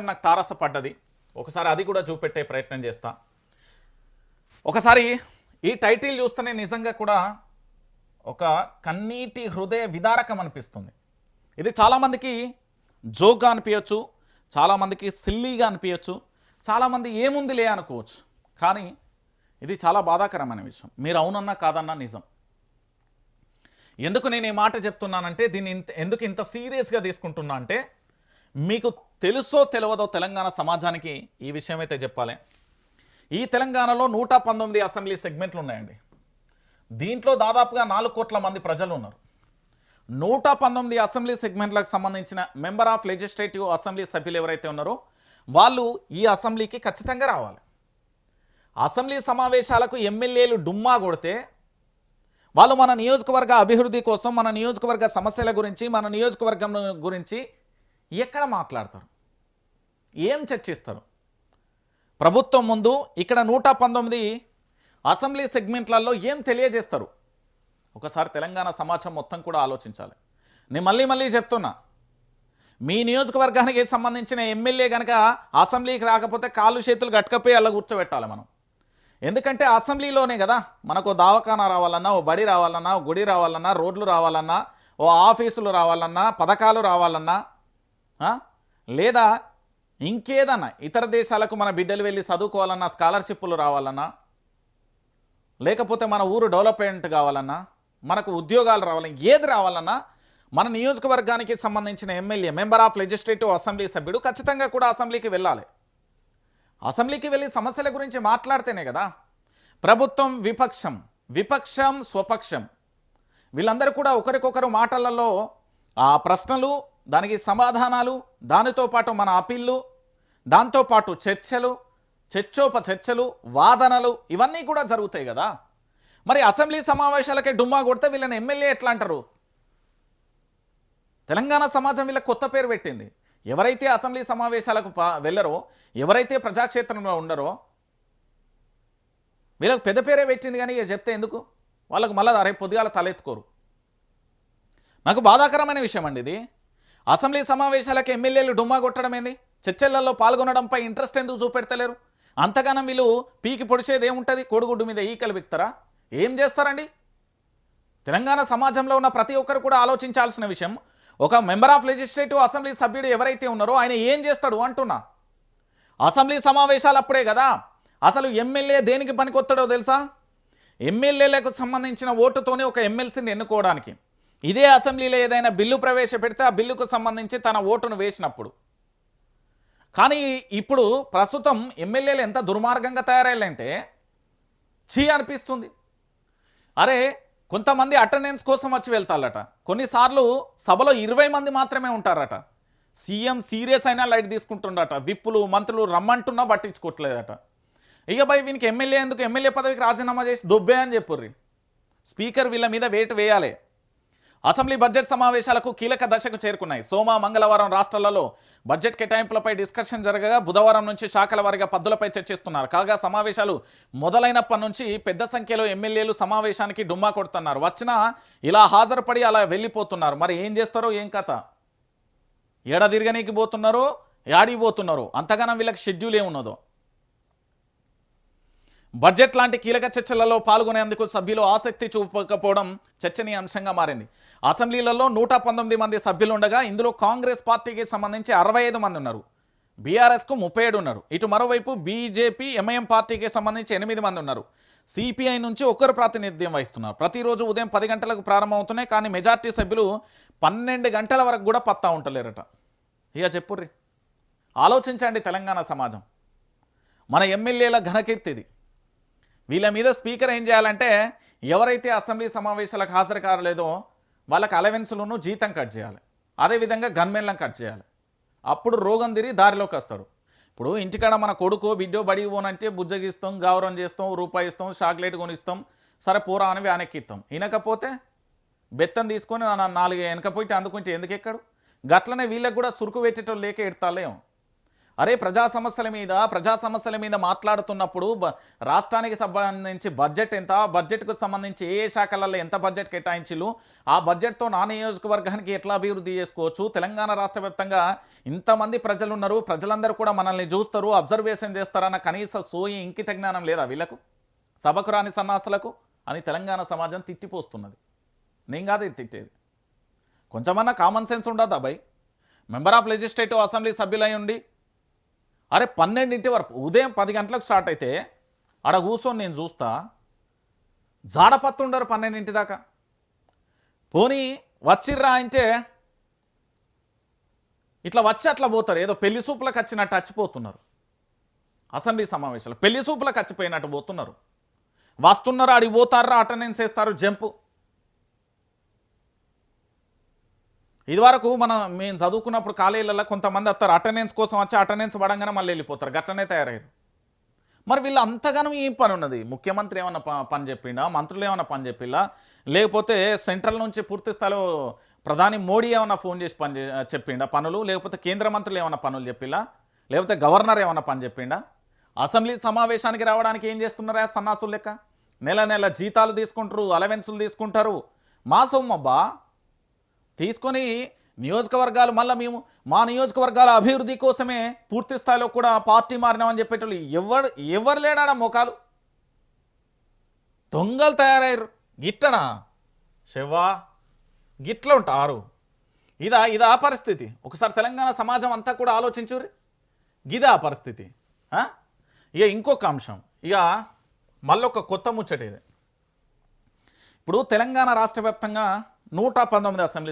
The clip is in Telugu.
నాకు తారసపడ్డది. ఒకసారి అది కూడా చూపెట్టే ప్రయత్నం చేస్తా. ఒకసారి ఈ టైటిల్ చూస్తేనే నిజంగా కూడా ఒక కన్నీటి హృదయ విదారకం అనిపిస్తుంది. ఇది చాలామందికి జోక్గా అనిపించవచ్చు, చాలామందికి సిల్లీగా అనిపించవచ్చు, చాలామంది ఏముందిలే అనుకోవచ్చు. కానీ ఇది చాలా బాధాకరమైన విషయం. మీరు అవునన్నా కాదన్నా నిజం. ఎందుకు నేను ఈ మాట చెప్తున్నానంటే, దీన్ని ఎందుకు ఇంత సీరియస్గా తీసుకుంటున్నా అంటే, మీకు తెలుసో తెలియదో తెలంగాణ సమాజానికి ఈ విషయం అయితే చెప్పాలి. ఈ తెలంగాణలో 119 అసెంబ్లీ సెగ్మెంట్లు ఉన్నాయండి. దీంట్లో దాదాపుగా 4 కోట్ల మంది ప్రజలు ఉన్నారు. 119 అసెంబ్లీ సెగ్మెంట్లకు సంబంధించిన మెంబర్ ఆఫ్ లెజిస్లేటివ్ అసెంబ్లీ సభ్యులు ఎవరైతే ఉన్నారో వాళ్ళు ఈ అసెంబ్లీకి ఖచ్చితంగా రావాలి. అసెంబ్లీ సమావేశాలకు ఎమ్మెల్యేలు డుమ్మా కొడితే వాళ్ళు మన నియోజకవర్గ అభివృద్ధి కోసం, మన నియోజకవర్గ సమస్యల గురించి, మన నియోజకవర్గం గురించి ఎక్కడ మాట్లాడతారు, ఏం చర్చిస్తారు? ప్రభుత్వం ముందు ఇక్కడ 119 అసెంబ్లీ సెగ్మెంట్లలో ఏం తెలియజేస్తారు? ఒకసారి తెలంగాణ సమాజం మొత్తం కూడా ఆలోచించాలి. నేను మళ్ళీ చెప్తున్నా, మీ నియోజకవర్గానికి సంబంధించిన ఎమ్మెల్యే కనుక అసెంబ్లీకి రాకపోతే కాళ్ళు చేతులు గట్టుకపోయి అలా కూర్చోబెట్టాలి మనం. ఎందుకంటే అసెంబ్లీలోనే కదా మనకు దవాఖానా రావాలన్నా, ఓ బడి రావాలన్నా, ఓ గుడి రావాలన్నా, రోడ్లు రావాలన్నా, ఓ ఆఫీసులు రావాలన్నా, పథకాలు రావాలన్నా, లేదా ఇంకేదన్నా ఇతర దేశాలకు మన బిడ్డలు వెళ్ళి చదువుకోవాలన్నా, స్కాలర్షిప్లు రావాలన్నా, లేకపోతే మన ఊరు డెవలప్మెంట్ కావాలన్నా, మనకు ఉద్యోగాలు రావాలన్నా, ఏది రావాలన్నా మన నియోజకవర్గానికి సంబంధించిన MLA, member of legislative assembly సభ్యుడు ఖచ్చితంగా కూడా అసెంబ్లీకి వెళ్ళాలి. అసెంబ్లీకి వెళ్ళి సమస్యల గురించి మాట్లాడితేనే కదా ప్రభుత్వం, విపక్షం స్వపక్షం వీళ్ళందరూ కూడా ఒకరికొకరు మాటలలో ఆ ప్రశ్నలు, దానికి సమాధానాలు, దానితో పాటు మన అప్పీళ్ళు, దాంతోపాటు చర్చలు, వాదనలు ఇవన్నీ కూడా జరుగుతాయి కదా. మరి అసెంబ్లీ సమావేశాలకే డుమ్మా కొడితే వీళ్ళని ఎమ్మెల్యే ఎట్లా అంటారు? తెలంగాణ సమాజం వీళ్ళకి కొత్త పేరు పెట్టింది. ఎవరైతే అసెంబ్లీ సమావేశాలకు వెళ్ళరో, ఎవరైతే ప్రజాక్షేత్రంలో ఉండరో వీళ్ళకి పెద్ద పేరే పెట్టింది. కానీ చెప్తే ఎందుకు వాళ్ళకు మళ్ళీ రేపు పొద్దుగాల తలెత్తుకోరు. నాకు బాధాకరమైన విషయం అండి ఇది. అసెంబ్లీ సమావేశాలకు ఎమ్మెల్యేలు డుమ్మా కొట్టడం ఏంది? చర్చలలో పాల్గొనడంపై ఇంట్రెస్ట్ ఎందుకు చూపెడతలేరు? అంతగానం వీళ్ళు పీకి పొడిచేది ఏముంటుంది? కోడిగుడ్డు మీద ఈకలు బిక్తారా? ఏం చేస్తారండి? తెలంగాణ సమాజంలో ఉన్న ప్రతి ఒక్కరు కూడా ఆలోచించాల్సిన విషయం, ఒక మెంబర్ ఆఫ్ లెజిస్లేటివ్ అసెంబ్లీ సభ్యుడు ఎవరైతే ఉన్నారో ఆయన ఏం చేస్తాడు అంటున్నా. అసెంబ్లీ సమావేశాలు అప్పుడే కదా అసలు ఎమ్మెల్యే దేనికి పనికొస్తాడో తెలుసా? ఎమ్మెల్యేలకు సంబంధించిన ఓటుతోనే ఒక ఎమ్మెల్సీని ఎన్నుకోవడానికి. ఇదే అసెంబ్లీలో ఏదైనా బిల్లు ప్రవేశపెడితే ఆ బిల్లుకు సంబంధించి తన ఓటును వేసినప్పుడు. కానీ ఇప్పుడు ప్రస్తుతం ఎమ్మెల్యేలు ఎంత దుర్మార్గంగా తయారయ్యాలంటే చీ అనిపిస్తుంది. అరే, కొంతమంది అటెండెన్స్ కోసం వచ్చి వెళ్తారట. కొన్నిసార్లు సభలో 20 మంది మాత్రమే ఉంటారట. సీఎం సీరియస్ అయినా లైట్ తీసుకుంటుండట. విప్పులు, మంత్రులు రమ్మంటున్నా పట్టించుకోవట్లేదట. ఇక బై వీనికి ఎమ్మెల్యే ఎందుకు, ఎమ్మెల్యే పదవికి రాజీనామా చేసి దొబ్బే అని చెప్పుర్రి. స్పీకర్ వీళ్ళ మీద వేటు వేయాలి. అసెంబ్లీ బడ్జెట్ సమావేశాలకు కీలక దశకు చేరుకున్నాయి. సోమ, మంగళవారం రాష్ట్రాలలో బడ్జెట్ కేటాయింపులపై డిస్కషన్ జరగగా బుధవారం నుంచి శాఖల వారీగా పద్దులపై చర్చిస్తున్నారు. కాగా సమావేశాలు మొదలైనప్పటి నుంచి పెద్ద సంఖ్యలో ఎమ్మెల్యేలు సమావేశానికి డుమ్మా కొడుతున్నారు. వచ్చినా ఇలా హాజరుపడి అలా వెళ్ళిపోతున్నారు. మరి ఏం చేస్తారో ఏం కథ? ఏడ తిరగనీకి పోతున్నారో, యాడికి పోతున్నారో, అంతగానం వీళ్ళకి షెడ్యూల్ ఏమున్నదో. బడ్జెట్ లాంటి కీలక చర్చలలో పాల్గొనేందుకు సభ్యులు ఆసక్తి చూపకపోవడం చర్చనీయాంశంగా మారింది. అసెంబ్లీలలో 119 మంది సభ్యులు ఉండగా ఇందులో కాంగ్రెస్ పార్టీకి సంబంధించి 65 మంది ఉన్నారు, బీఆర్ఎస్కు 37 ఉన్నారు. ఇటు మరోవైపు బీజేపీ, ఎంఐఎం పార్టీకి సంబంధించి 8 మంది ఉన్నారు. సిపిఐ నుంచి ఒకరు ప్రాతినిధ్యం వహిస్తున్నారు. ప్రతిరోజు ఉదయం 10 గంటలకు ప్రారంభమవుతున్నాయి. కానీ మెజార్టీ సభ్యులు 12 గంటల వరకు కూడా పత్తా ఉంటలేరట. ఇక చెప్పుర్రి, ఆలోచించండి తెలంగాణ సమాజం. మన ఎమ్మెల్యేల ఘనకీర్తిది. వీళ్ళ మీద స్పీకర్ ఏం చేయాలంటే, ఎవరైతే అసెంబ్లీ సమావేశాలకు హాజరు కాలేదో వాళ్ళకి అలవెన్స్లను జీతం కట్ చేయాలి. అదేవిధంగా గన్మెన్లను కట్ చేయాలి. అప్పుడు రోగం తిరిగి దారిలోకి వస్తాడు. ఇప్పుడు ఇంటికాడ మన కొడుకో బిడ్డో బడికి పోనంటే బుజ్జగిస్తాం, గౌరవం చేస్తాం, రూపాయి ఇస్తాం, చాక్లెట్ కొనిస్తాం, సరే పోరా అని వెనక్కిస్తాం. వినకపోతే బెత్తం తీసుకొని 4 వెనకపోయి అందుకుంటే ఎందుకు ఎక్కడు? గట్లనే వీళ్ళకి కూడా సురుకు పెట్టేటోళ్ళు లేక ఎడతాలేం. అరే ప్రజా సమస్యల మీద మాట్లాడుతున్నప్పుడు రాష్ట్రానికి సంబంధించి బడ్జెట్ ఎంత, బడ్జెట్కు సంబంధించి ఏ శాఖలలో ఎంత బడ్జెట్ కేటాయించిలు, ఆ బడ్జెట్తో నా నియోజకవర్గానికి ఎట్లా అభివృద్ధి చేసుకోవచ్చు, తెలంగాణ రాష్ట్ర వ్యాప్తంగా ఇంతమంది ప్రజలు ఉన్నారు, ప్రజలందరూ కూడా మనల్ని చూస్తారు, అబ్జర్వేషన్ చేస్తారన్న కనీస సోయి ఇంకిత జ్ఞానం లేదా వీళ్ళకు, సభకు రాని సన్నాసులకు అని తెలంగాణ సమాజం తిట్టిపోస్తున్నది. నేను కాదు తిట్టేది, కొంచెమన్నా కామన్ సెన్స్ ఉండదు అబ్బాయి. మెంబర్ ఆఫ్ లెజిస్లేటివ్ అసెంబ్లీ సభ్యులై ఉండి అరే 12 వరకు ఉదయం 10 గంటలకు స్టార్ట్ అయితే ఆడ కూర్చొని నేను చూస్తా జాడపత్తుండరు 12 దాకా. పోనీ వచ్చిర్రా అంటే ఇట్లా వచ్చి అట్లా పోతారు, ఏదో పెళ్లి సూపులకు వచ్చినట్టు చచ్చిపోతున్నారు. అసెంబ్లీ సమావేశాలు పెళ్లి సూపులకు చచ్చిపోయినట్టు పోతున్నారు. వస్తున్నారు, అడిగి పోతారా, అటెండెన్స్ వేస్తారు, జంపు. ఇదివరకు మేము చదువుకున్నప్పుడు కాలేజీలలో కొంతమంది వస్తారు, అటెండెన్స్ కోసం వచ్చి అటెండెన్స్ పడంగానే మళ్ళీ వెళ్ళిపోతారు, గట్లనే తయారయ్యారు. మరి వీళ్ళు అంతగానో ఏం పని ఉన్నది? ముఖ్యమంత్రి ఏమన్నా పని చెప్పిండా, మంత్రులు ఏమన్నా పని చెప్పిందా, లేకపోతే సెంట్రల్ నుంచి పూర్తి స్థాయిలో ప్రధాని మోడీ ఏమన్నా ఫోన్ చేసి చెప్పిండా పనులు, లేకపోతే కేంద్ర మంత్రులు ఏమన్నా పనులు చెప్పిలా, లేకపోతే గవర్నర్ ఏమన్నా పని చెప్పిండా? అసెంబ్లీ సమావేశానికి రావడానికి ఏం చేస్తున్నారా సన్నాసులు లెక్క? నెల నెల జీతాలు తీసుకుంటారు, అలవెన్సులు తీసుకుంటారు. మా సొమ్మబ్బా తీసుకొని నియోజకవర్గాలు మళ్ళీ మా నియోజకవర్గాల అభివృద్ధి కోసమే పూర్తి స్థాయిలో కూడా పార్టీ మారినామని చెప్పేటోళ్ళు ఎవరు లేడా మోకాలు? దొంగలు తయారయ్యారు. గిట్టనా శివా, గిట్ల ఉంటారు. ఇదా పరిస్థితి? ఒకసారి తెలంగాణ సమాజం అంతా కూడా ఆలోచించుర్రి. గిదా పరిస్థితి. ఇక ఇంకొక అంశం, ఇక మళ్ళొక కొత్త ముచ్చట ఇది. ఇప్పుడు తెలంగాణ రాష్ట్ర వ్యాప్తంగా 119 అసెంబ్లీ